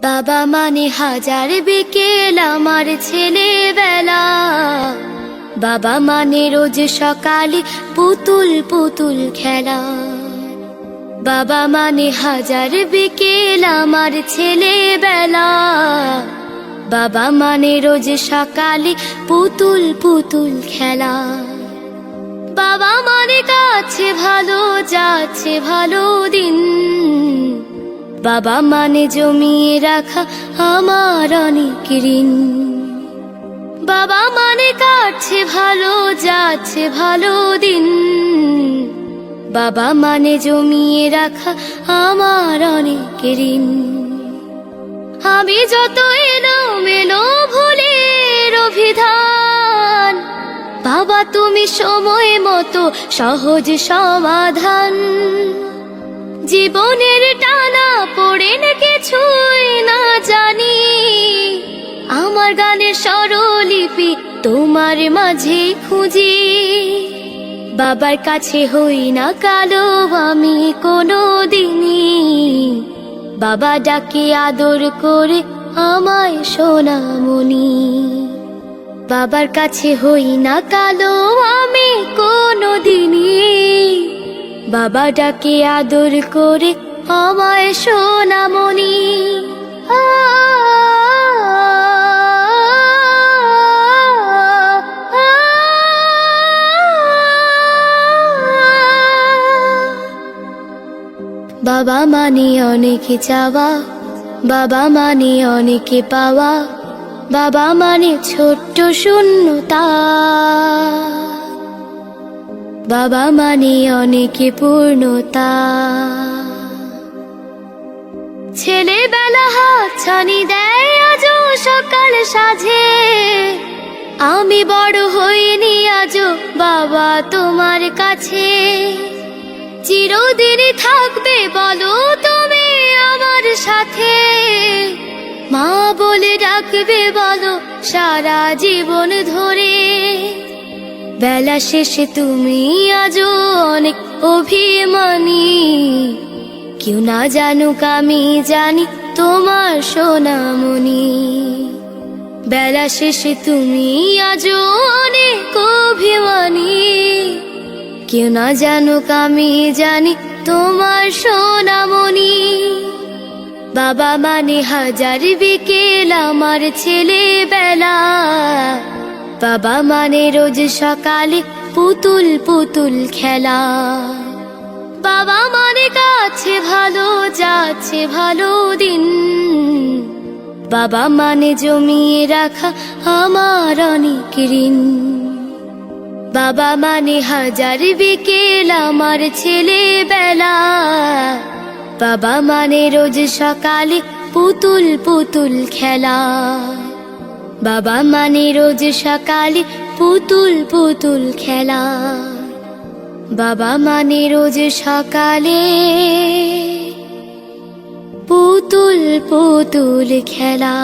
বাবা মানে হাজার বিকেল আমার ছেলেবেলা। বাবা মানে রোজ সকালে পুতুল পুতুল খেলা। বাবা মানে হাজার বিকেল আমার ছেলেবেলা। বাবা মানে রোজ সকালে পুতুল পুতুল খেলা। বাবা মানে কাছে ভালো যাচ্ছে ভালো দিন। বাবা মানে জমিয়ে রাখা আমার অনেক ঋণ। বাবা মানে কাটছে ভালো যাচ্ছে ভালো দিন। বাবা মানে জমিয়ে রাখা আমার অনেক ঋণ। আমি যত এলোমেলো ভুলের অভিধান, বাবা তুমি সময় মতো সহজ সমাধান। জীবনের টানা পড়ে না কিছুই না জানি, আমার গানের স্বরলিপি তোমার মাঝে খুঁজি। বাবার কাছে হই না কালো আমি কোনো দিনই, বাবা ডাকে আদর করে আমায় সোনামণি। বাবার কাছে হই না কালো আমি কোনো দিনই, বাবা ডাকে আদর করে আমায় সোনামণি। বাবা মানে অনেক চাওয়া, বাবা মানে অনেক পাওয়া। বাবা মানে ছোট্ট শূন্যতা, বাবা মানে অনেক পূর্ণতা। ছেলেবেলা হাত ছানি দেয় আজও সকাল সাজে। আমি বড় হইনি আজও বাবা তোমার কাছে। চিরদিনই থাকবে বলো তুমি আমার সাথে, মা বলে ডাকবে বলো সারা জীবন ধরে। বেলা শেষে তুমি আজও অনেক অভিমানী, কেউ না জানুক আমি জানি তোমার সোনামণি। বেলা শেষে তুমি আজও অনেক অভিমানী, কেউ না জানুক আমি জানি তোমার সোনামণি। বাবা মানে হাজার বিকেল আমার ছেলেবেলা। বাবা মানে রোজ সকালে পুতুল পুতুল খেলা। বাবা মানে কাছে ভালো যাচ্ছে ভালো দিন। বাবা মানে জমিয়ে রাখা আমার অনেক ঋণ। বাবা মানে হাজার বিকেল আমার ছেলেবেলা। বাবা মানে রোজ সকালে পুতুল পুতুল খেলা। বাবা মানে রোজ সকালে পুতুল পুতুল খেলা। বাবা মানে রোজ সকালে পুতুল পুতুল খেলা।